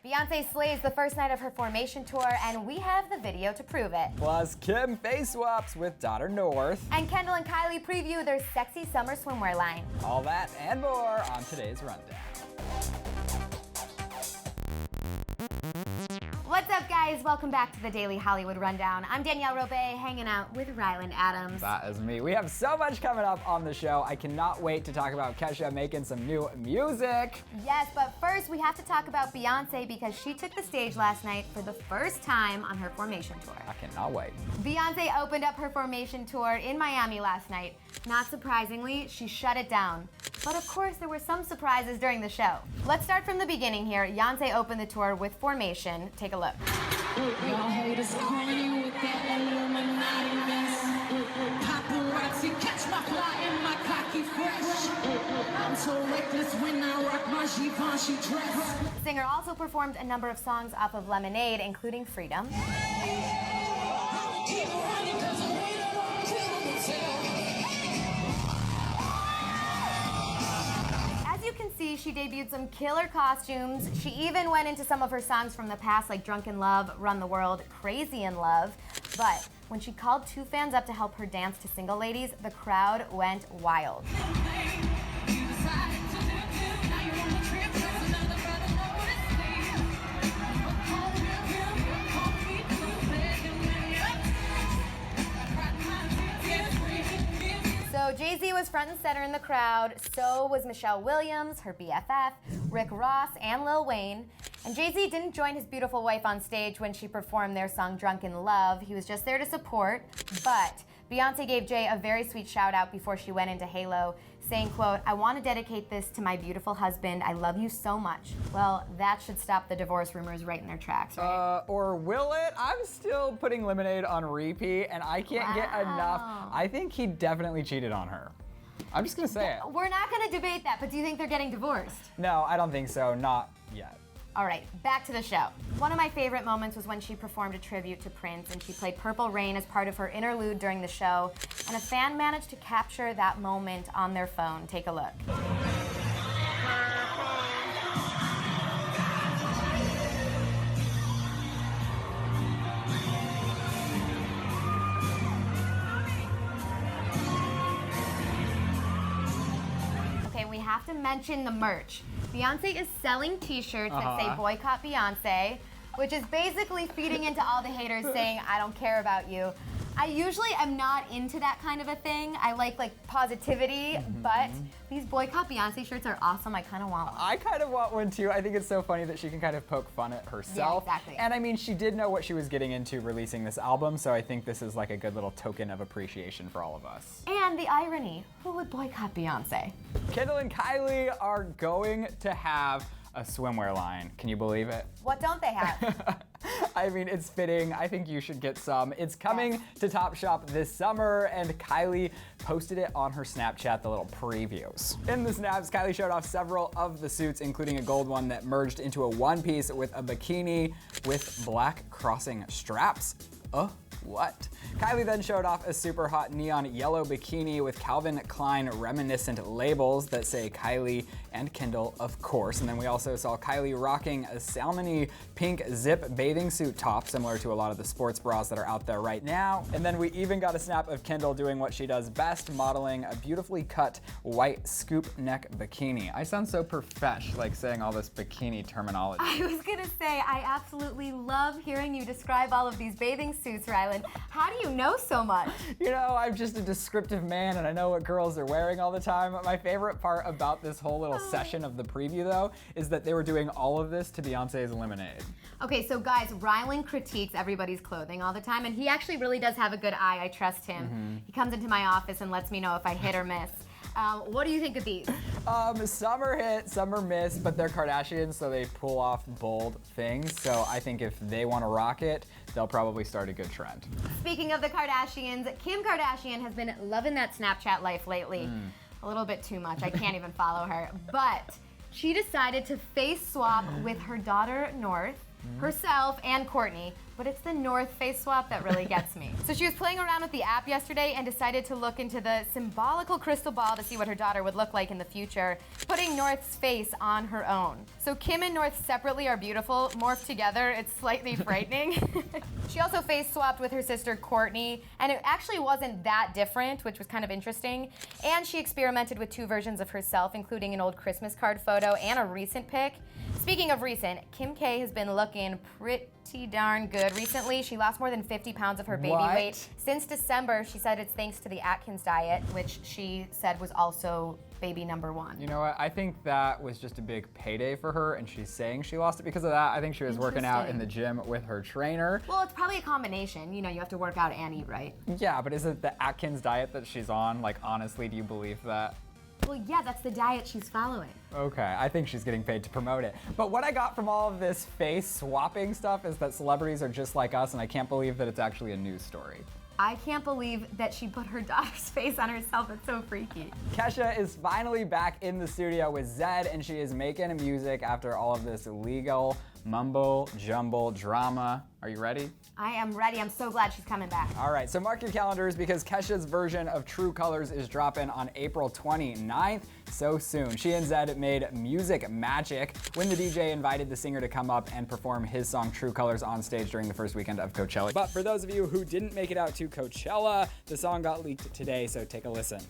Beyonce slays the first night of her Formation tour, and we have the video to prove it. Plus, Kim face swaps with daughter North. And Kendall and Kylie preview their sexy summer swimwear line. All that and more on today's Rundown. What's up, guys? Welcome back to the Daily Hollywood Rundown. I'm Danielle Robay, hanging out with Ryland Adams. That is me. We have so much coming up on the show. I cannot wait to talk about Kesha making some new music. Yes, but first we have to talk about Beyonce because she took the stage last night for the first time on her Formation tour. I cannot wait. Beyonce opened up her Formation tour in Miami last night. Not surprisingly, she shut it down. But of course, there were some surprises during the show. Let's start from the beginning here. Beyonce opened the tour with Formation. Take a look. Y'all haters corny with that Illuminati mess. Paparazzi catch my fly and my cocky fresh. I'm so reckless when I rock my Givenchy dress. The singer also performed a number of songs off of Lemonade, including Freedom. Keep running 'cause I'm waiting on As you can see, she debuted some killer costumes. She even went into some of her songs from the past, like Drunk in Love, Run the World, Crazy in Love. But when she called two fans up to help her dance to Single Ladies, the crowd went wild. So Jay-Z was front and center in the crowd, so was Michelle Williams, her BFF, Rick Ross, and Lil Wayne. And Jay-Z didn't join his beautiful wife on stage when she performed their song Drunk in Love. He was just there to support, but Beyonce gave Jay a very sweet shout out before she went into Halo, saying, quote, "I want to dedicate this to my beautiful husband. I love you so much." Well, that should stop the divorce rumors right in their tracks, right? Or will it? I'm still putting Lemonade on repeat, and I can't get enough. I think he definitely cheated on her. I'm just gonna say it. We're not gonna debate that, but do you think they're getting divorced? No, I don't think so. Not yet. All right, back to the show. One of my favorite moments was when she performed a tribute to Prince and she played Purple Rain as part of her interlude during the show, and a fan managed to capture that moment on their phone. Take a look. Okay, we have to mention the merch. Beyonce is selling t-shirts that say boycott Beyonce, which is basically feeding into all the haters saying, I don't care about you. I usually am not into that kind of a thing. I like positivity, but these boycott Beyonce shirts are awesome. I kind of want one. I kind of want one too. I think it's so funny that she can kind of poke fun at herself. Yeah, exactly. And I mean, she did know what she was getting into releasing this album, so I think this is like a good little token of appreciation for all of us. And the irony, who would boycott Beyonce? Kendall and Kylie are going to have a swimwear line. Can you believe it? What don't they have? I mean, it's fitting. I think you should get some. It's coming to Topshop this summer, and Kylie posted it on her Snapchat, the little previews. In the snaps, Kylie showed off several of the suits, including a gold one that merged into a one-piece with a bikini with black crossing straps. What? Kylie then showed off a super hot neon yellow bikini with Calvin Klein reminiscent labels that say Kylie and Kendall, of course. And then we also saw Kylie rocking a salmony pink zip bathing suit top, similar to a lot of the sports bras that are out there right now. And then we even got a snap of Kendall doing what she does best, modeling a beautifully cut white scoop neck bikini. I sound so profesh, like saying all this bikini terminology. I was gonna say, I absolutely love hearing you describe all of these bathing suits, Ryland. How do you know so much? You know, I'm just a descriptive man and I know what girls are wearing all the time. My favorite part about this whole little session of the preview, though, is that they were doing all of this to Beyonce's Lemonade. Okay, so guys, Ryland critiques everybody's clothing all the time, and he actually really does have a good eye. I trust him. He comes into my office and lets me know if I hit or miss. What do you think of these? Some are hit, some are miss, but they're Kardashians, so they pull off bold things. So I think if they want to rock it, they'll probably start a good trend. Speaking of the Kardashians, Kim Kardashian has been loving that Snapchat life lately. A little bit too much. I can't even follow her. But she decided to face swap with her daughter North, herself, and Courtney but it's the North face swap that really gets me. So she was playing around with the app yesterday and decided to look into the symbolical crystal ball to see what her daughter would look like in the future, putting North's face on her own. So Kim and North separately are beautiful, morphed together, it's slightly frightening. She also face swapped with her sister Courtney, and it actually wasn't that different, which was kind of interesting. And she experimented with 2 versions of herself, including an old Christmas card photo and a recent pic. Speaking of recent, Kim K has been looking pretty darn good recently. She lost more than 50 pounds of her baby weight. Since December, she said it's thanks to the Atkins diet, which she said was also baby number 1. You know what? I think that was just a big payday for her, and she's saying she lost it because of that. I think she was working out in the gym with her trainer. Well, it's probably a combination. You know, you have to work out and eat right. Yeah, but is it the Atkins diet that she's on? Like, honestly, do you believe that? Well, yeah, that's the diet she's following. Okay, I think she's getting paid to promote it. But what I got from all of this face swapping stuff is that celebrities are just like us, and I can't believe that it's actually a news story. I can't believe that she put her daughter's face on herself. It's so freaky. Kesha is finally back in the studio with Zedd, and she is making music after all of this legal mumbo jumbo drama. Are you ready? I am ready. I'm so glad she's coming back. All right, so mark your calendars because Kesha's version of True Colors is dropping on April 29th, so soon. She and Zedd made music magic when the DJ invited the singer to come up and perform his song True Colors on stage during the first weekend of Coachella. But for those of you who didn't make it out to Coachella, the song got leaked today, so take a listen.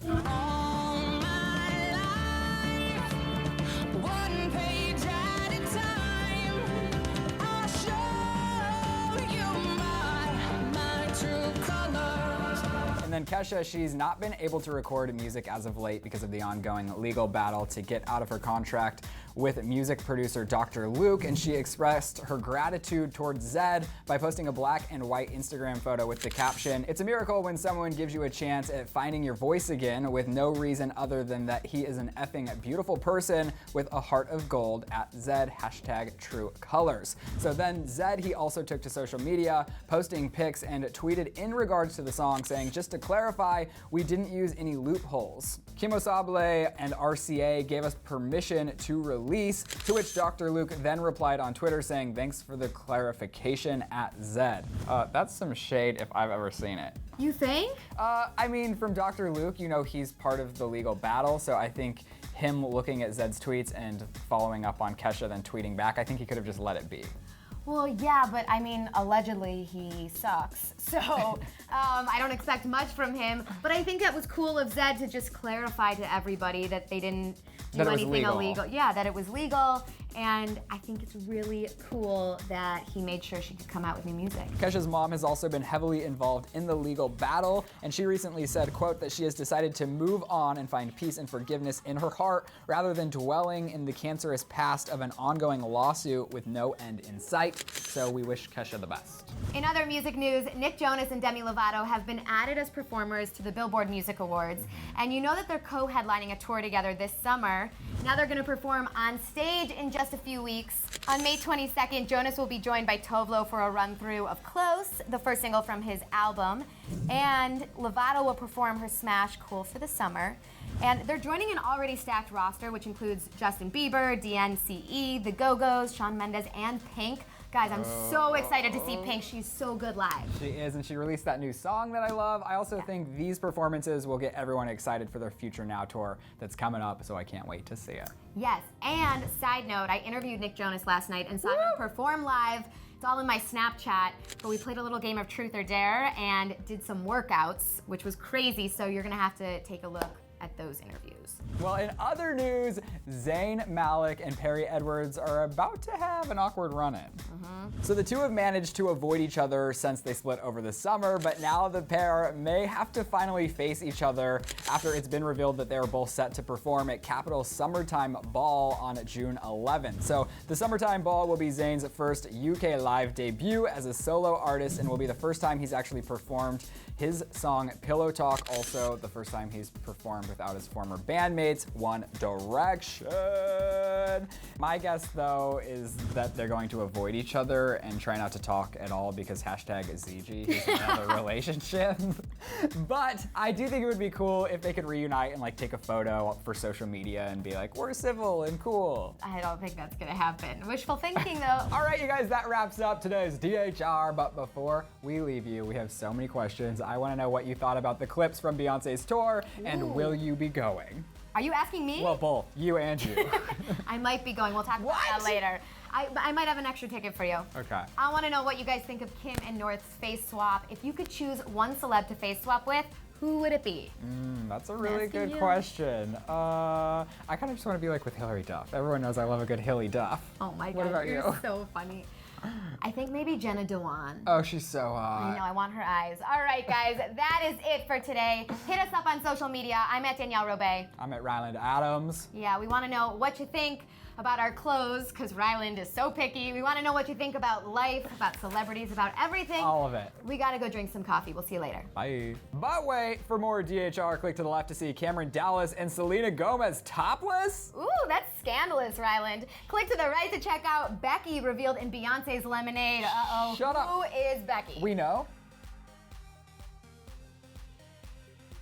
And then Kesha, she's not been able to record music as of late because of the ongoing legal battle to get out of her contract with music producer Dr. Luke, and she expressed her gratitude towards Zedd by posting a black and white Instagram photo with the caption, "It's a miracle when someone gives you a chance at finding your voice again with no reason other than that he is an effing beautiful person with a heart of gold at Zedd, #TrueColors." So then Zedd, he also took to social media, posting pics and tweeted in regards to the song saying, "Just to clarify, we didn't use any loopholes. Kimo Sable and RCA gave us permission to release," to which Dr. Luke then replied on Twitter saying, "Thanks for the clarification at Zedd." That's some shade if I've ever seen it. You think? I mean, from Dr. Luke, you know, he's part of the legal battle, so I think him looking at Zedd's tweets and following up on Kesha, then tweeting back, I think he could have just let it be. Well, yeah, but I mean, allegedly he sucks. So I don't expect much from him. But I think that was cool of Zedd to just clarify to everybody that they didn't do anything illegal. Yeah, that it was legal. And I think it's really cool that he made sure she could come out with new music. Kesha's mom has also been heavily involved in the legal battle, and she recently said, quote, that she has decided to move on and find peace and forgiveness in her heart rather than dwelling in the cancerous past of an ongoing lawsuit with no end in sight. So we wish Kesha the best. In other music news, Nick Jonas and Demi Lovato have been added as performers to the Billboard Music Awards. And you know that they're co-headlining a tour together this summer. Now they're going to perform on stage in just a few weeks. On May 22nd, Jonas will be joined by Tovlo for a run-through of Close, the first single from his album. And Lovato will perform her smash Cool for the Summer. And they're joining an already stacked roster, which includes Justin Bieber, DNCE, The Go-Go's, Shawn Mendes, and Pink. Guys, I'm so excited to see Pink. She's so good live. She is, and she released that new song that I love. I also think these performances will get everyone excited for their Future Now tour that's coming up, so I can't wait to see it. Yes, and side note, I interviewed Nick Jonas last night and saw him perform live. It's all in my Snapchat, but we played a little game of Truth or Dare and did some workouts, which was crazy, so you're gonna have to take a look at those interviews. Well, in other news, Zayn Malik and Perry Edwards are about to have an awkward run-in. So the two have managed to avoid each other since they split over the summer, but now the pair may have to finally face each other after it's been revealed that they are both set to perform at Capitol's Summertime Ball on June 11th. So the Summertime Ball will be Zayn's first UK live debut as a solo artist and will be the first time he's actually performed his song Pillow Talk, also the first time he's performed without his former bandmates, One Direction. My guess, though, is that they're going to avoid each other and try not to talk at all because #ZG is another relationship. But I do think it would be cool if they could reunite and like take a photo for social media and be like, we're civil and cool. I don't think that's gonna happen. Wishful thinking though. All right, you guys, that wraps up today's DHR. But before we leave you, we have so many questions. I want to know what you thought about the clips from Beyonce's tour, and will you be going? Are you asking me? Well, both, you and you. I might be going. We'll talk about that later. I might have an extra ticket for you. Okay. I want to know what you guys think of Kim and North's face swap. If you could choose one celeb to face swap with, who would it be? That's a really Asking good you. question. I kind of just want to be like with Hillary Duff. Everyone knows I love a good Hilly Duff. Oh my God, What about you're you? so funny. I think maybe Jenna Dewan. Oh, she's so I hot. know, I want her eyes. All right, guys, that is it for today. Hit us up on social media. I'm at Danielle Robay. I'm at Ryland Adams. Yeah, we want to know what you think about our clothes, because Ryland is so picky. We want to know what you think about life, about celebrities, about everything. All of it. We got to go drink some coffee. We'll see you later. Bye. But wait, for more DHR, click to the left to see Cameron Dallas and Selena Gomez topless. Ooh, that's scandalous, Ryland. Click to the right to check out Becky revealed in Beyonce's Lemonade. Uh-oh. Shut up. Who is Becky? We know.